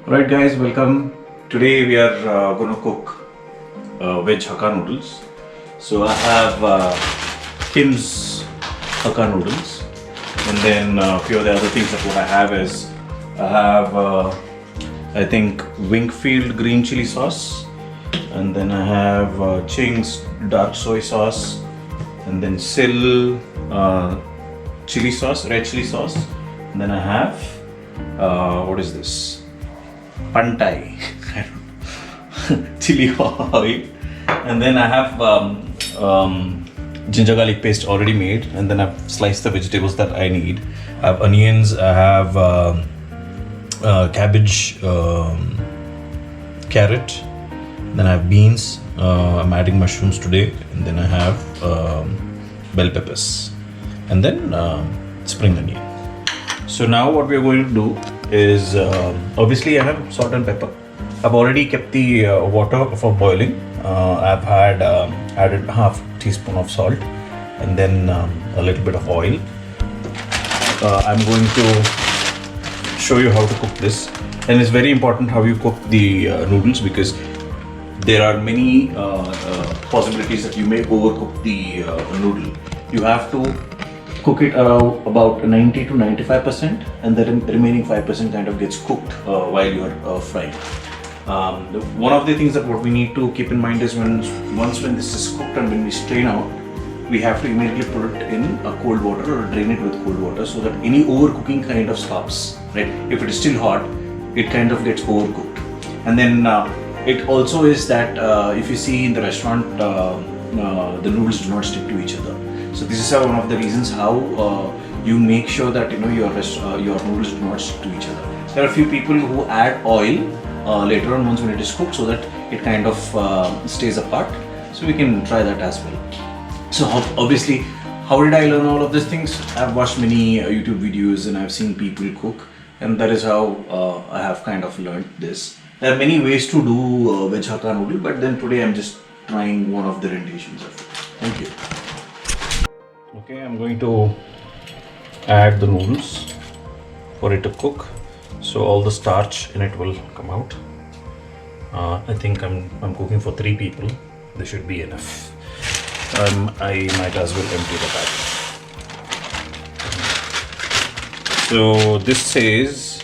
Alright guys, welcome. Today we are going to cook veg Hakka noodles. So I have Kim's Hakka noodles, and then a few of the other things that what I have is I have I think Wingfield green chili sauce, and then I have Ching's dark soy sauce, and then Sil chili sauce, red chili sauce, and then I have what is this? Pantai, chili oil, and then I have ginger garlic paste already made, and then I've sliced the vegetables that I need. I have onions, I have cabbage, carrot, then I have beans, I'm adding mushrooms today, and then I have bell peppers, and then spring onion. So now what we're going to do is obviously I have salt and pepper. I've already kept the water for boiling. I've had added half teaspoon of salt and then a little bit of oil. I'm going to show you how to cook this, and it's very important how you cook the noodles, because there are many possibilities that you may overcook the noodle. You have to cook it about 90 to 95%, and the remaining 5% kind of gets cooked while you are frying. One of the things that what we need to keep in mind is when this is cooked and when we strain out, we have to immediately put it in cold water or drain it with cold water, so that any overcooking kind of stops. Right? If it is still hot, it kind of gets overcooked. And then it also is that if you see in the restaurant, the noodles do not stick to each other. So this is one of the reasons how you make sure that your noodles do not stick to each other. There are a few people who add oil later on once when it is cooked, so that it kind of stays apart. So we can try that as well. So obviously, how did I learn all of these things? I've watched many YouTube videos and I've seen people cook, and that is how I have kind of learned this. There are many ways to do veg Hakka noodle, but then today I'm just trying one of the renditions of it. Thank you. Okay, I'm going to add the noodles for it to cook, so all the starch in it will come out. I think I'm cooking for 3 people. This should be enough. I might as well empty the packet. So this says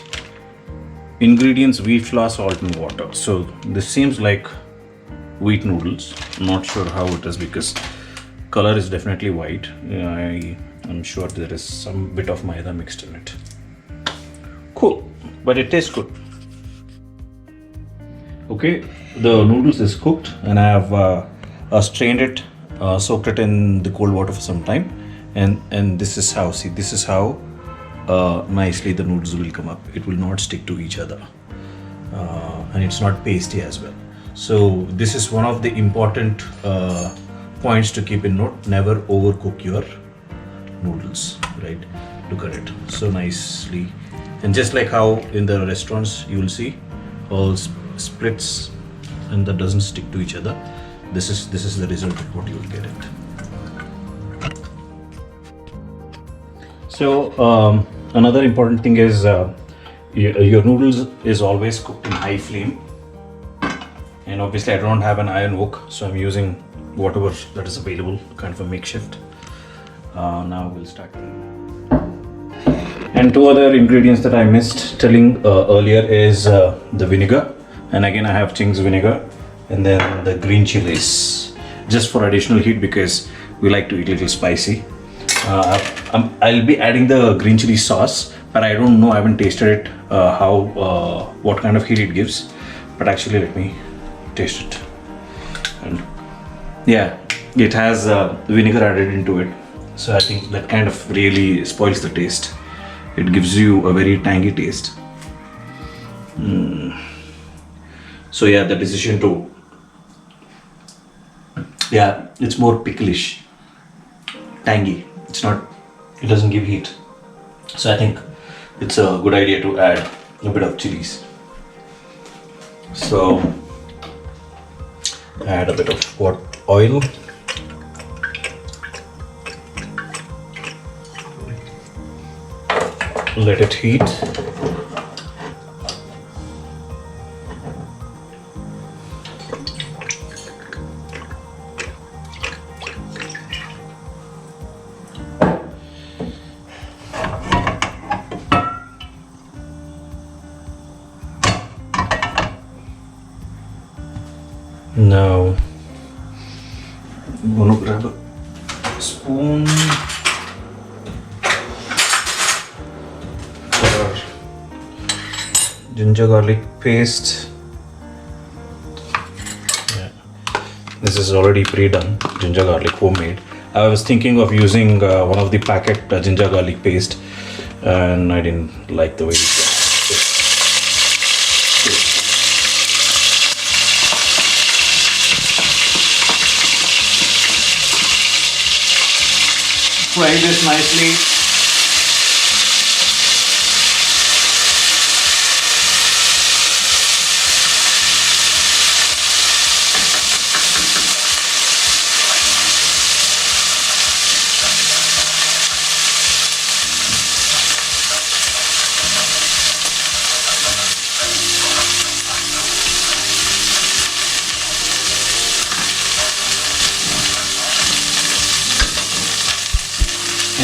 ingredients: wheat flour, salt and water. So this seems like wheat noodles. I'm not sure how it is because color is definitely white. I'm sure there is some bit of maida mixed in it. Cool, but it tastes good. Okay, the noodles is cooked, and I have strained it, soaked it in the cold water for some time, and this is how. See, this is how nicely the noodles will come up. It will not stick to each other, and it's not pasty as well. So this is one of the important points to keep in note. Never overcook your noodles, right? Look at it, so nicely. And just like how in the restaurants you will see all splits and that doesn't stick to each other, this is the result of what you will get it. So another important thing is your noodles is always cooked in high flame, and obviously I don't have an iron wok, so I'm using whatever that is available, kind of a makeshift. Now we'll start. And 2 other ingredients that I missed telling earlier is the vinegar, and again I have Ching's vinegar, and then the green chilies, just for additional heat because we like to eat a little spicy. I'll be adding the green chili sauce, but I don't know, I haven't tasted it, what kind of heat it gives. But actually let me taste it. And yeah, it has vinegar added into it, so I think that kind of really spoils the taste. It gives you a very tangy taste. So yeah, the decision to, yeah, it's more picklish, tangy. It doesn't give heat. So I think it's a good idea to add a bit of chilies. So add a bit of oil. Let it heat. Now I'm gonna grab a spoon for ginger garlic paste. Yeah. This is already pre-done ginger garlic homemade. I was thinking of using one of the packet ginger garlic paste, and I didn't like the way it was. Fry this nicely.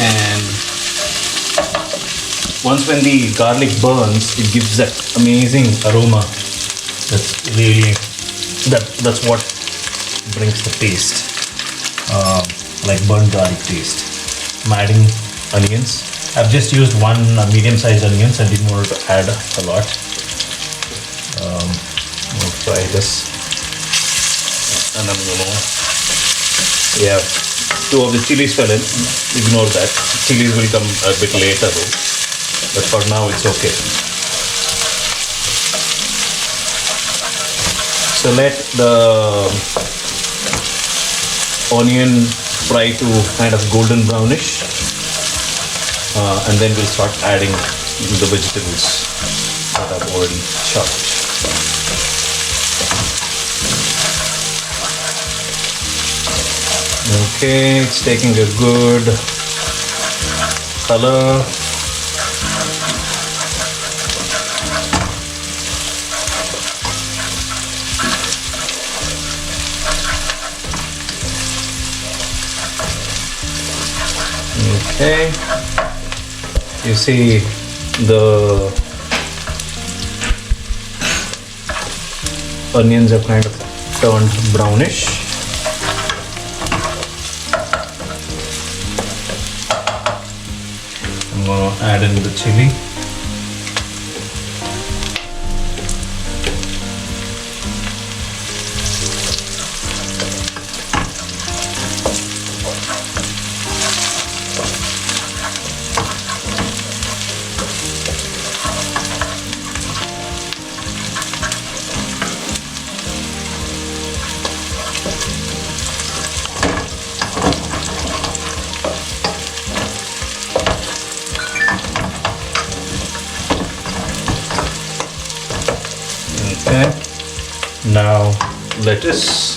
And once when the garlic burns, it gives that amazing aroma. That's really that's what brings the taste, like burnt garlic taste. I'm adding onions. I've just used one medium-sized onions. I didn't want to add a lot. I'm gonna fry this, and I'm gonna two of the chilies fell in. Ignore that. Chilies will come a bit later though. But for now it's okay. So let the onion fry to kind of golden brownish. And then we'll start adding the vegetables that I've already chopped. Okay, it's taking a good color. Okay, you see the onions have kind of turned brownish. I'm gonna add in the chili. Okay, now lettuce.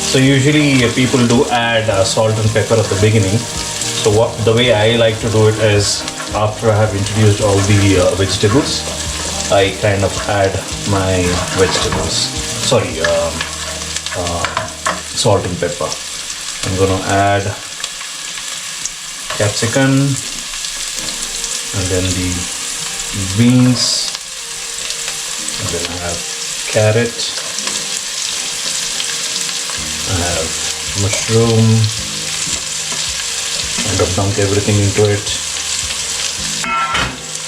So usually people do add salt and pepper at the beginning. So the way I like to do it is, after I have introduced all the vegetables, I kind of add my vegetables. Sorry, salt and pepper. I'm gonna add capsicum, and then the beans, and then I have carrot. I have mushroom, and I've dumped everything into it.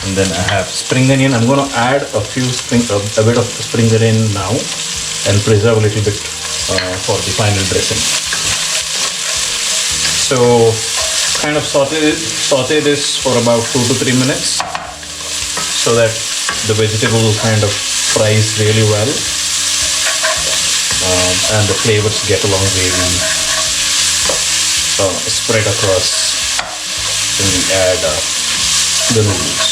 And then I have spring onion. I'm going to add a bit of spring onion now and preserve a little bit for the final dressing. So kind of saute this for about 2 to 3 minutes so that the vegetable kind of fries really well. And the flavors get along really spread across when we add the noodles.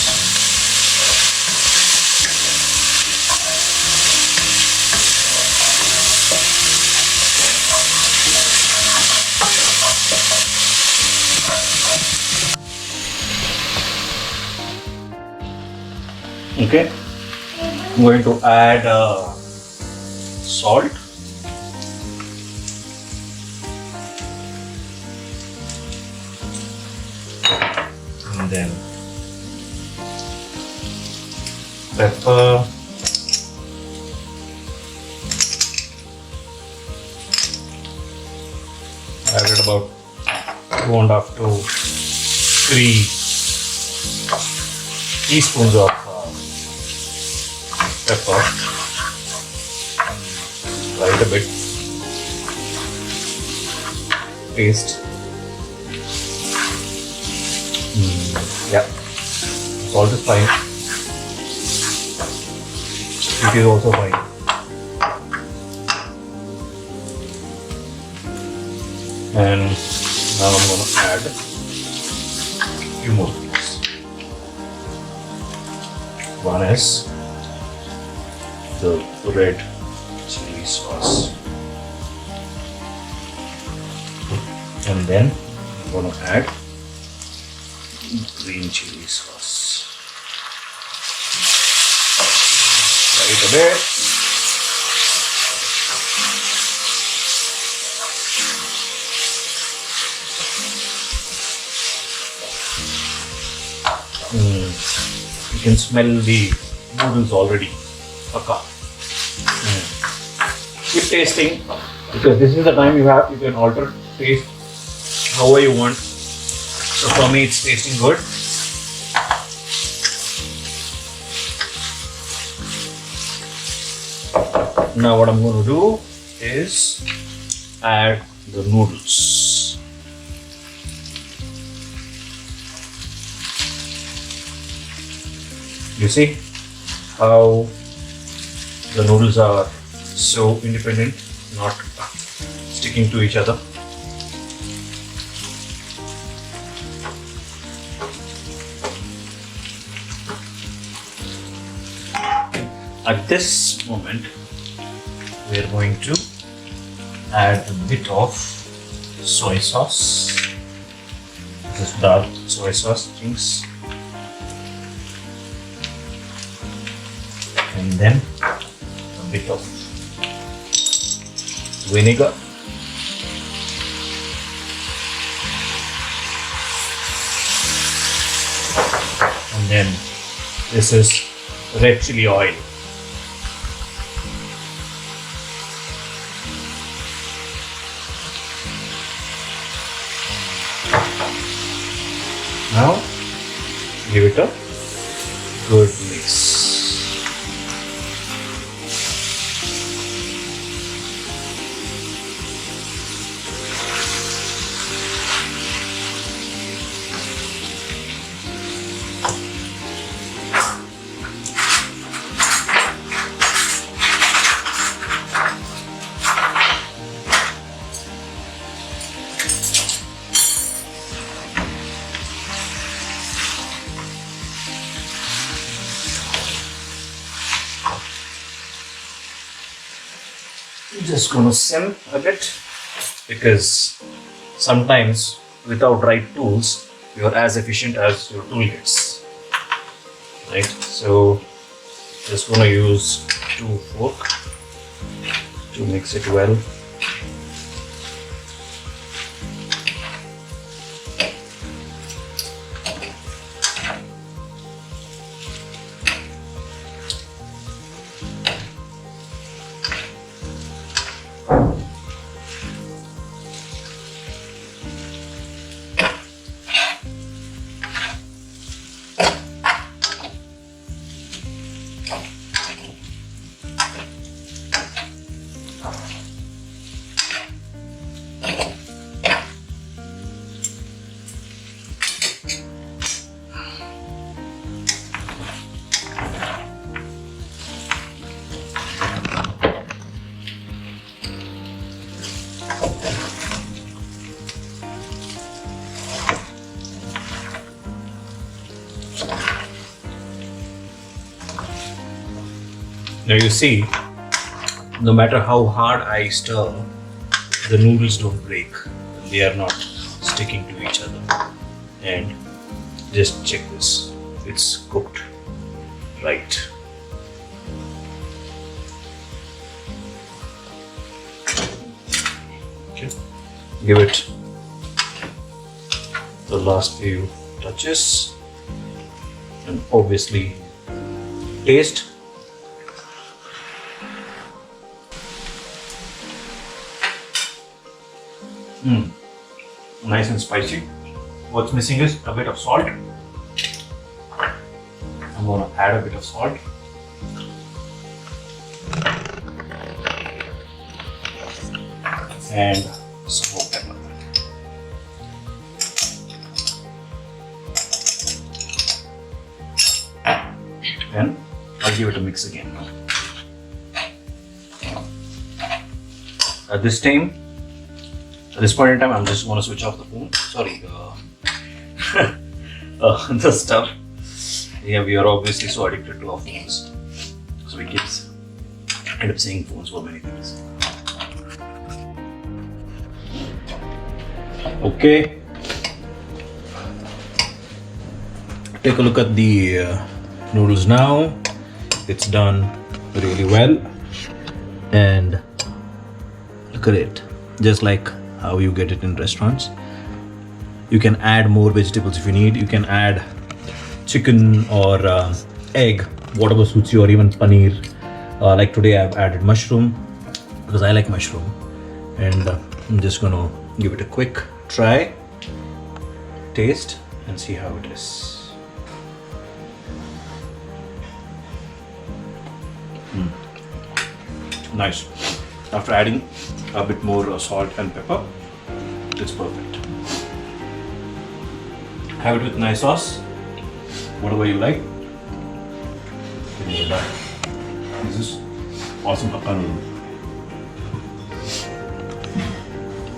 Okay, I'm going to add salt. And then pepper. Added about 2.5 to 3 teaspoons of pepper. Try it a bit. Taste. Yeah, salt is fine. It is also fine. And now I'm going to add a few more things. One is the red chili sauce. And then I'm going to add green chili sauce. Try it a bit. You can smell the noodles already. Hakka. Keep tasting, because this is the time you can alter taste however you want. So for me, it's tasting good. Now what I'm going to do is add the noodles. You see how the noodles are so independent, not sticking to each other. At this moment, we are going to add a bit of soy sauce. This is dark soy sauce things. And then a bit of vinegar. And then this is red chili oil. Now give it a good mix. I'm just going to sim a bit, because sometimes without right tools you are as efficient as your tool gets, right? So just going to use 2 forks to mix it well. Now you see, no matter how hard I stir, the noodles don't break. They are not sticking to each other. And just check this, it's cooked. Right. Okay. Give it the last few touches, and obviously taste. Nice and spicy. What's missing is a bit of salt. I'm gonna add a bit of salt. And some more pepper. Then I'll give it a mix again. At this point in time, I'm just going to switch off the phone. Sorry, the stuff. Yeah, we are obviously so addicted to our phones, so we kids end up seeing phones for many things. Okay, take a look at the noodles now. It's done really well, and look at it, just like how you get it in restaurants. You can add more vegetables if you need. You can add chicken or egg, whatever suits you, or even paneer. Like today I've added mushroom because I like mushroom, and I'm just gonna give it a quick try, taste, and see how it is. Nice. After adding a bit more salt and pepper, it's perfect. Have it with nice sauce, whatever you like. This is awesome Hakka noodle.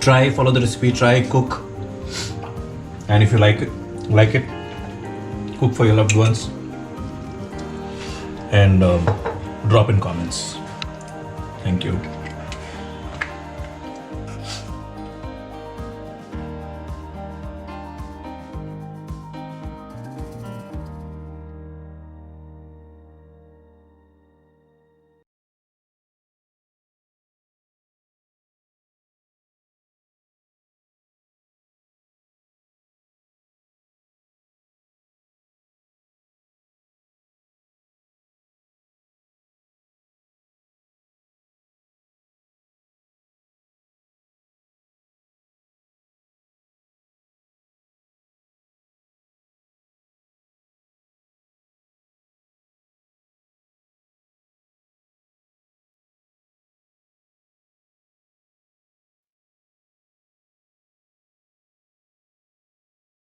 Try, follow the recipe, try, cook, and if you like it, cook for your loved ones, and drop in comments. Thank you.